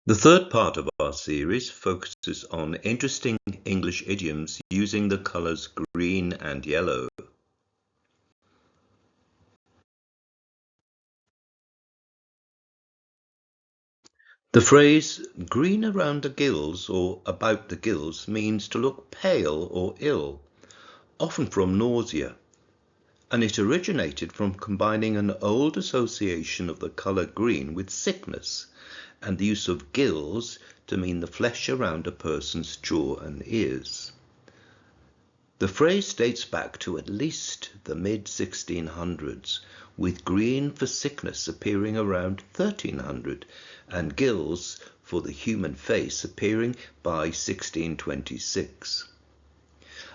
The third part of our series focuses on interesting English idioms using the colours green and yellow. The phrase green around the gills or about the gills means to look pale or ill, often from nausea, and it originated from combining an old association of the colour green with sickness and the use of gills to mean the flesh around a person's jaw and ears. The phrase dates back to at least the mid-1600s, with green for sickness appearing around 1300 and gills for the human face appearing by 1626.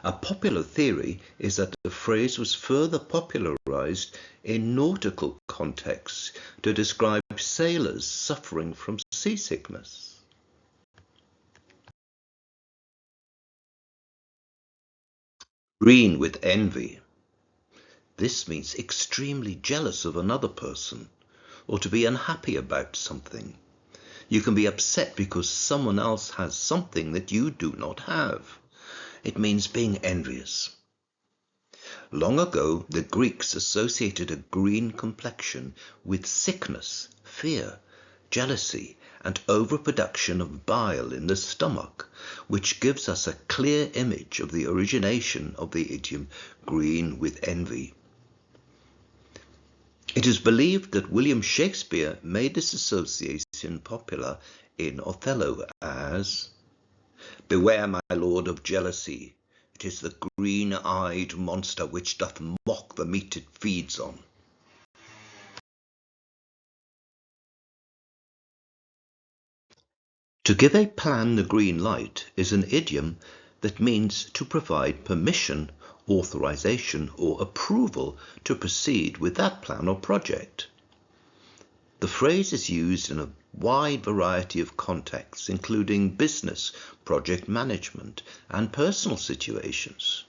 A popular theory is that the phrase was further popularized in nautical contexts to describe sailors suffering from seasickness. Green with envy. This means extremely jealous of another person, or to be unhappy about something. You can be upset because someone else has something that you do not have. It means being envious. Long ago, the Greeks associated a green complexion with sickness, fear, jealousy, and overproduction of bile in the stomach, which gives us a clear image of the origination of the idiom green with envy. It is believed that William Shakespeare made this association popular in Othello as, "Beware, my lord, of jealousy. It is the green-eyed monster which doth mock the meat it feeds on." To give a plan the green light is an idiom that means to provide permission, authorization, or approval to proceed with that plan or project. The phrase is used in a wide variety of contexts, including business, project management, and personal situations.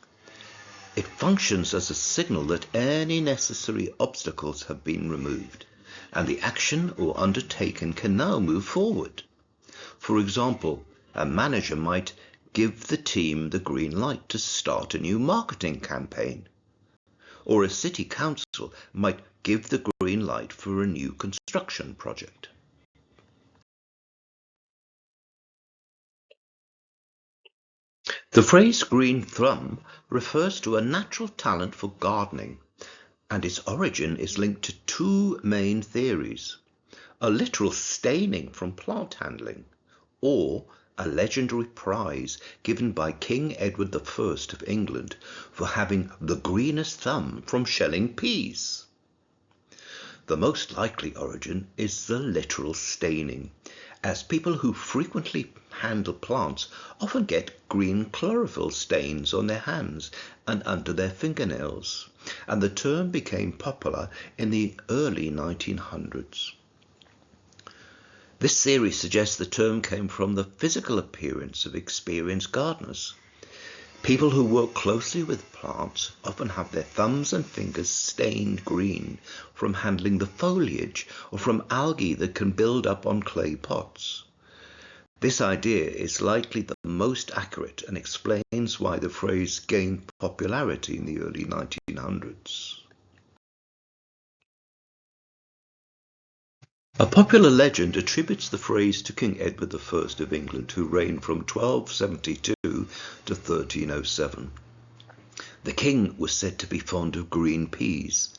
It functions as a signal that any necessary obstacles have been removed, and the action or undertaken can now move forward. For example, a manager might give the team the green light to start a new marketing campaign, or a city council might give the green light for a new construction project. The phrase green thumb refers to a natural talent for gardening, and its origin is linked to two main theories: a literal staining from plant handling, or a legendary prize given by King Edward I of England for having the greenest thumb from shelling peas. The most likely origin is the literal staining, as people who frequently handle plants often get green chlorophyll stains on their hands and under their fingernails, and the term became popular in the early 1900s. This theory suggests the term came from the physical appearance of experienced gardeners. People who work closely with plants often have their thumbs and fingers stained green from handling the foliage or from algae that can build up on clay pots. This idea is likely the most accurate and explains why the phrase gained popularity in the early 1900s. A popular legend attributes the phrase to King Edward I of England, who reigned from 1272 to 1307. The king was said to be fond of green peas.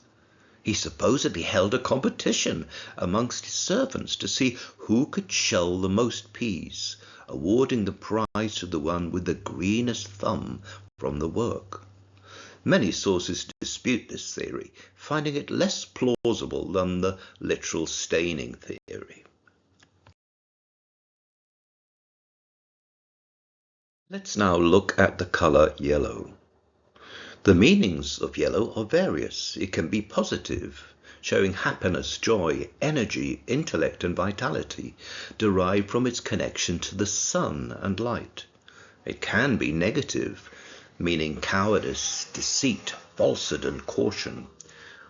He supposedly held a competition amongst his servants to see who could shell the most peas, awarding the prize to the one with the greenest thumb from the work. Many sources dispute this theory, finding it less plausible than the literal staining theory. Let's now look at the color yellow. The meanings of yellow are various. It can be positive, showing happiness, joy, energy, intellect, and vitality, derived from its connection to the sun and light. It can be negative, meaning cowardice, deceit, falsehood, and caution,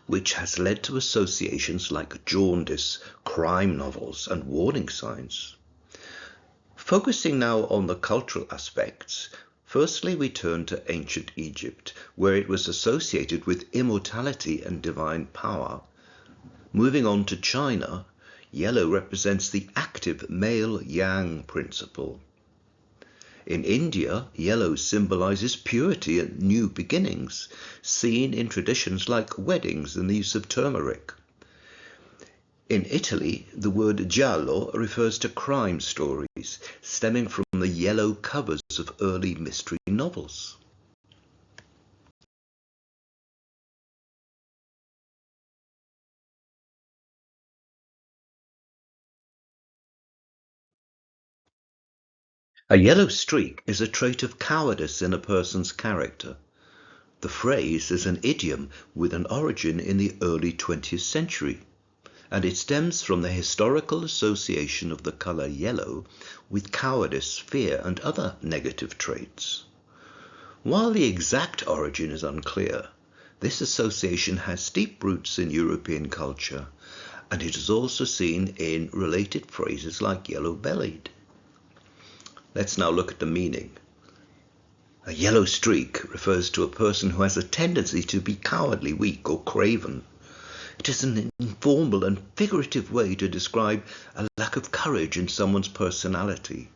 which has led to associations like jaundice, crime novels, and warning signs. Focusing now on the cultural aspects, firstly we turn to ancient Egypt, where it was associated with immortality and divine power. Moving on to China, yellow represents the active male-yang principle. In India, yellow symbolizes purity and new beginnings, seen in traditions like weddings and the use of turmeric. In Italy, the word giallo refers to crime stories, stemming from the yellow covers of early mystery novels. A yellow streak is a trait of cowardice in a person's character. The phrase is an idiom with an origin in the early 20th century, and it stems from the historical association of the color yellow with cowardice, fear, and other negative traits. While the exact origin is unclear, this association has deep roots in European culture, and it is also seen in related phrases like yellow-bellied. Let's now look at the meaning. A yellow streak refers to a person who has a tendency to be cowardly, weak, or craven. It is an informal and figurative way to describe a lack of courage in someone's personality.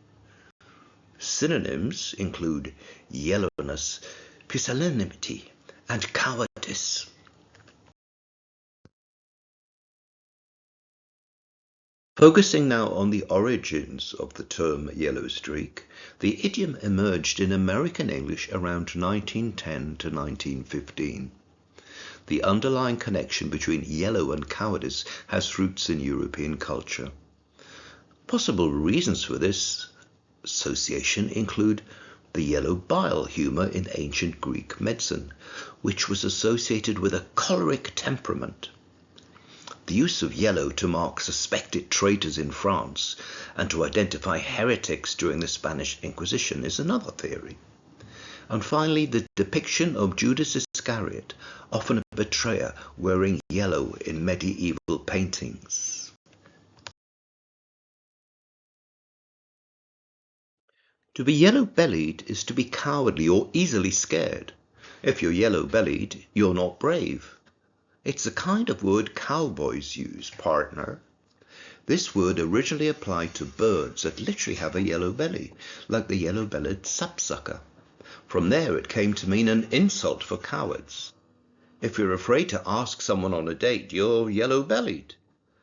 Synonyms include yellowness, pusillanimity, and cowardice. Focusing now on the origins of the term yellow streak, the idiom emerged in American English around 1910 to 1915. The underlying connection between yellow and cowardice has roots in European culture. Possible reasons for this association include the yellow bile humor in ancient Greek medicine, which was associated with a choleric temperament. The use of yellow to mark suspected traitors in France and to identify heretics during the Spanish Inquisition is another theory. And finally, the depiction of Judas Iscariot, often a betrayer, wearing yellow in medieval paintings. To be yellow-bellied is to be cowardly or easily scared. If you're yellow-bellied, you're not brave. It's the kind of word cowboys use, partner. This word originally applied to birds that literally have a yellow belly, like the yellow-bellied sapsucker. From there it came to mean an insult for cowards. If you're afraid to ask someone on a date, you're yellow-bellied.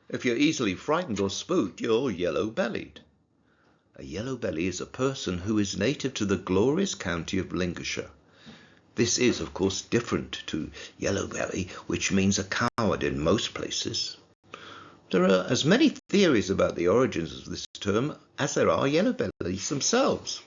If you're easily frightened or spooked, you're yellow-bellied. A yellow belly is a person who is native to the glorious county of Lincolnshire. This is, of course, different to yellow belly, which means a coward in most places. There are as many theories about the origins of this term as there are yellow bellies themselves.